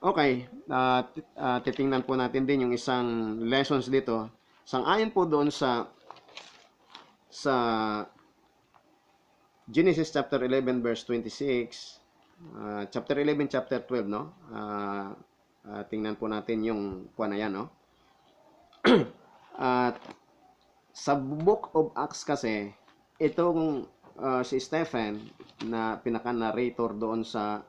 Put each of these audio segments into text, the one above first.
Okay, titingnan po natin din yung isang lessons dito. Sang-ayon po doon sa Genesis chapter 11 verse 26, chapter 11 chapter 12, no? Tingnan po natin yung kuha na yan, no? At sa Book of Acts kasi, itong si Stephen na pinaka-narrator doon sa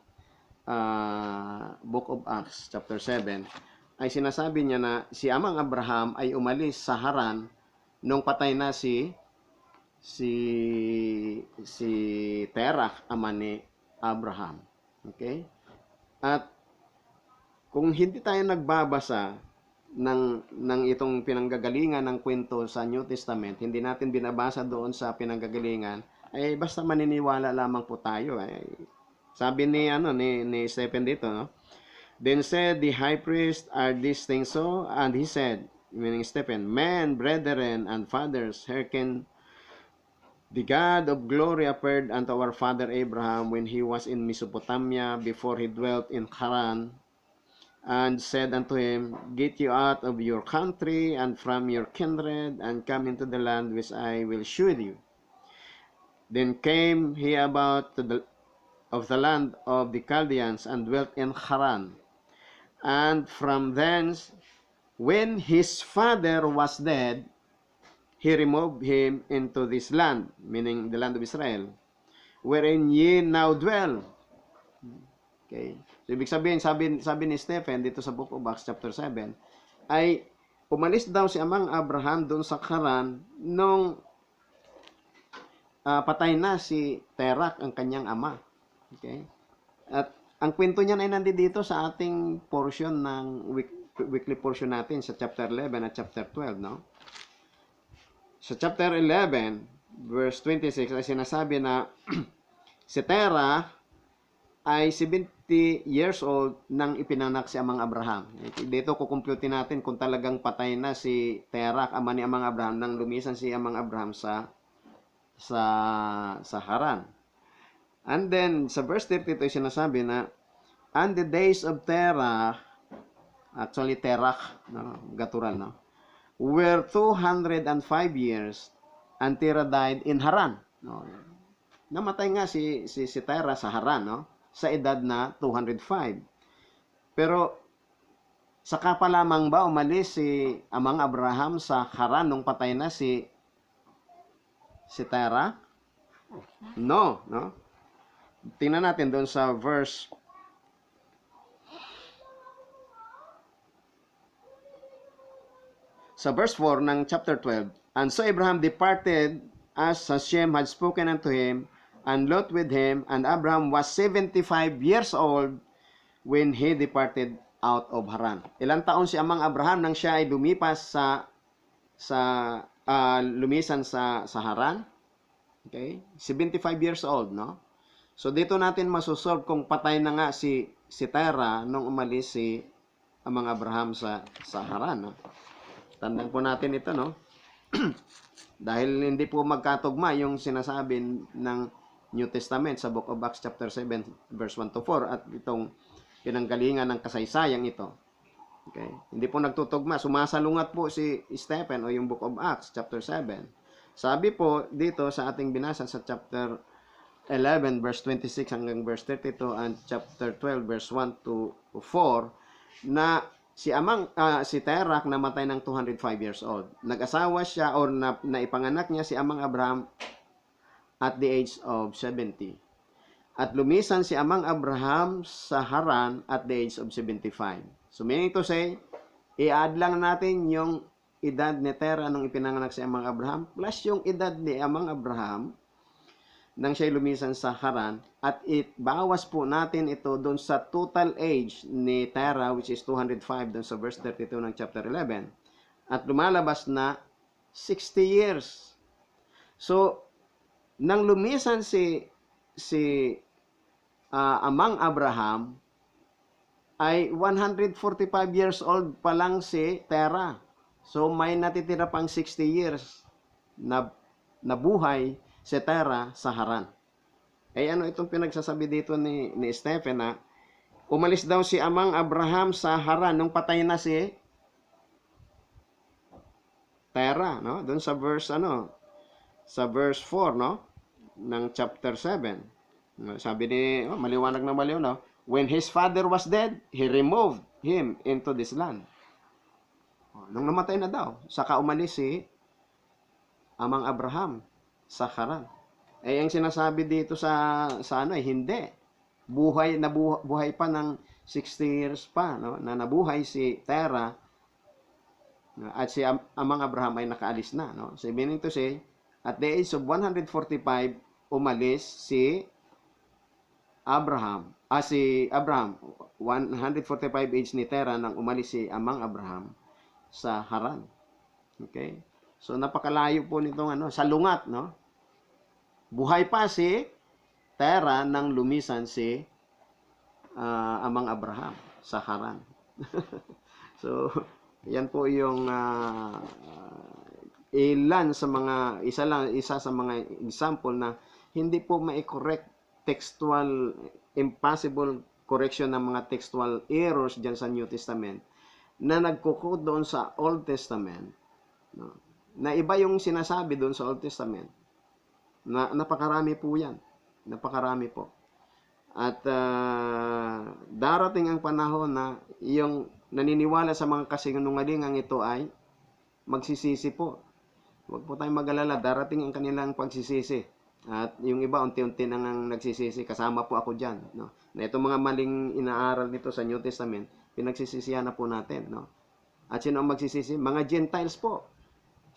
Book of Acts chapter 7 ay sinasabi niya na si Amang Abraham ay umalis sa Haran nung patay na si si Terach, ama ni Abraham. Okay? At kung hindi tayo nagbabasa ng itong pinanggagalingan ng kwento sa New Testament, hindi natin binabasa doon sa pinanggagalingan, ay basta maniniwala lamang po tayo. Sabi ni Stephen dito, no? Then said the high priest, are these things so? And he said, meaning Stephen, men, brethren, and fathers, hearken. The God of glory appeared unto our father Abraham when he was in Mesopotamia, before he dwelt in Haran, and said unto him, get you out of your country and from your kindred, and come into the land which I will shew you. Then came he about of the land of the Chaldeans, and dwelt in Haran. And from thence, when his father was dead, he removed him into this land, meaning the land of Israel, wherein ye now dwell. Okay. So, ibig sabihin, sabi ni Stephen dito sa Book of Acts chapter 7, ay umalis daw si Amang Abraham doon sa Haran nung patay na si Terach, ang kanyang ama. Okay. At ang kwento niyan ay nandito sa ating portion ng weekly portion natin sa chapter 11 at chapter 12, no? Sa chapter 11, verse 26, ay sinasabi na si Terah ay 70 years old nang ipinanganak si Amang Abraham. Dito kukumputin natin kung talagang patay na si Terah, ama ni Amang Abraham, nang lumisan si Amang Abraham sa Haran. And then, sa verse 32, sinasabi na, and the days of Terah, actually Terach, no, gatural, no, were 205 years, and Terah died in Haran. No, namatay nga si Terah sa Haran, no, sa edad na 205. Pero, saka pa lamang ba umalis si Amang Abraham sa Haran nung patay na si Terah? No, no? Tingnan natin doon sa verse 4 ng chapter 12. And so Abraham departed as Hashem had spoken unto him, and Lot with him, and Abraham was 75 years old when he departed out of Haran. Ilang taon si Amang Abraham nang siya ay lumipas lumisan sa Haran? Okay? 75 years old, no? So dito natin masosolve kung patay na nga si Terah nung umalis si Amang Abraham sa Haran, no? Tandaan po natin ito, no? Dahil hindi po magkatugma yung sinasabi ng New Testament sa Book of Acts chapter 7 verse 1 to 4 at itong pinanggalingan ng kasaysayang ito. Okay? Hindi po nagtutugma. Sumasalungat po si Stephen o yung Book of Acts chapter 7. Sabi po dito sa ating binasa sa chapter 11 verse 26 hanggang verse 32 and chapter 12 verse 1 to 4 na si Terach namatay ng 205 years old. Nag-asawa siya or naipanganak niya si Amang Abraham at the age of 70. At lumisan si Amang Abraham sa Haran at the age of 75. So meaning to say, i-add lang natin yung edad ni Terah nung ipinanganak si Amang Abraham plus yung edad ni Amang Abraham nang siya lumisan sa Haran, at bawas po natin ito doon sa total age ni Terah, which is 205 doon sa verse 32 ng chapter 11, at lumalabas na 60 years. So nang lumisan si Amang Abraham ay 145 years old pa lang si Terah. So may natitira pang 60 years na buhay si Terah sa Haran. Ano itong pinagsasabi dito ni Stephen na umalis daw si Amang Abraham sa Haran nung patay na si Terah, no? Doon sa verse sa verse 4, no? Ng chapter 7. Sabi ni, maliwanag na maliwanag, when his father was dead, he removed him into this land. Nung namatay na daw, saka umalis si Amang Abraham sa Haran. Eh, ang sinasabi dito sa hindi. Buhay pa ng 60 years pa, no? Na nabuhay si Terah at si Amang Abraham ay nakaalis na, no? So, meaning to say, at the age of 145, umalis si Abraham. Si Abraham, 145 age ni Terah nang umalis si Amang Abraham sa Haran. Okay? So, napakalayo po nitong sa lungat, no? Buhay pa si Terah nang lumisan si Amang Abraham sa Haran. So, yan po yung isa sa mga example na hindi po mai-correct textual, impossible correction ng mga textual errors dyan sa New Testament na nagkukod doon sa Old Testament, no? Na iba yung sinasabi doon sa Old Testament. Napakarami po yan. Napakarami po. At darating ang panahon na yung naniniwala sa mga kasinungalingang ito ay magsisisi po. Huwag po tayong mag-alala. Darating ang kanilang pagsisisi. At yung iba, unti-unti nang nagsisisi. Kasama po ako dyan. No? Na itong mga maling inaaral nito sa New Testament, pinagsisisihan na po natin. No? At sino ang magsisisi? Mga Gentiles po.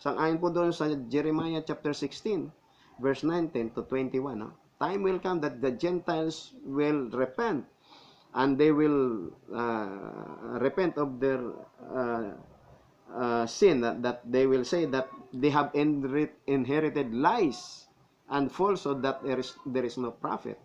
Sang-ayon po doon sa Jeremiah chapter 16, verse 19 to 21. No? Time will come that the Gentiles will repent, and they will repent of their sin, that they will say that they have inherited lies and falsehood, that there is no prophet.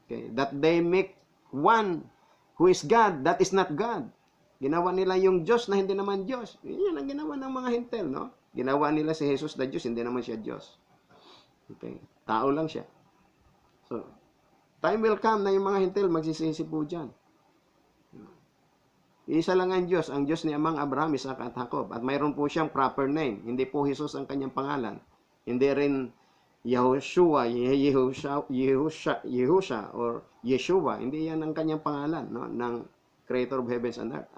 Okay? That they make one who is God, that is not God. Ginawa nila yung Diyos na hindi naman Diyos. Yan ang ginawa ng mga hintel, no? Ginawa nila si Jesus na Diyos, hindi naman siya Diyos. Okay? Tao lang siya. So, time will come na yung mga hintel magsisisi po dyan. Isa lang ang Diyos ni Amang Abraham, Isaac at Jacob. At mayroon po siyang proper name. Hindi po Jesus ang kanyang pangalan. Hindi rin Yahushua, Yehusha, or Yeshua. Hindi yan ang kanyang pangalan, no? Ng Creator of Heavens and Earth.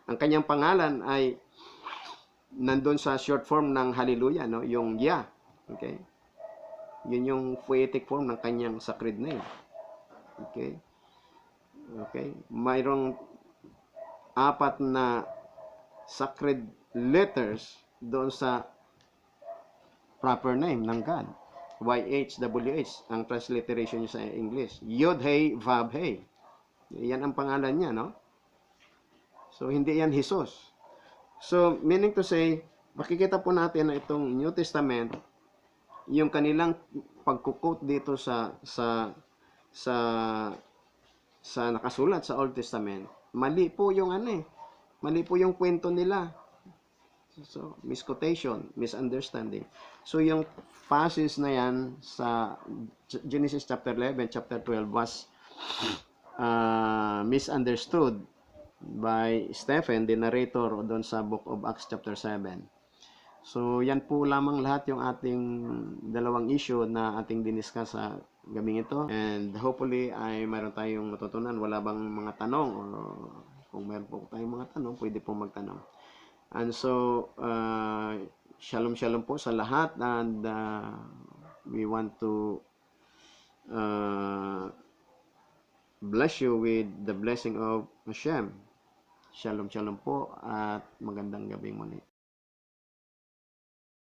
Ang kanyang pangalan ay nandun sa short form ng Hallelujah, no? Yung Yah. Okay? Yun yung poetic form ng kanyang sacred name. Okay? Okay? Mayroong 4 na sacred letters doon sa proper name ng God. YHWH, ang transliteration niya sa English. Yod, Hey, Vav, Hey. Yan ang pangalan niya, no? So, hindi yan Jesus. So, meaning to say, makikita po natin na itong New Testament, yung kanilang pagkukot dito sa nakasulat sa Old Testament, mali po yung mali po yung kwento nila. So, misquotation, misunderstanding. So, yung passage na yan sa Genesis chapter 11, chapter 12 was misunderstood by Stephen, the narrator doon sa Book of Acts chapter 7. So, yan po lamang lahat yung ating dalawang issue na ating diniscuss sa gabing ito. And hopefully, ay mayroon tayong matutunan. Wala bang mga tanong? Or kung mayroon po tayong mga tanong, pwede po magtanong. And so, shalom shalom po sa lahat. And we want to bless you with the blessing of Hashem. Shalom shalom po at magandang gabi muli.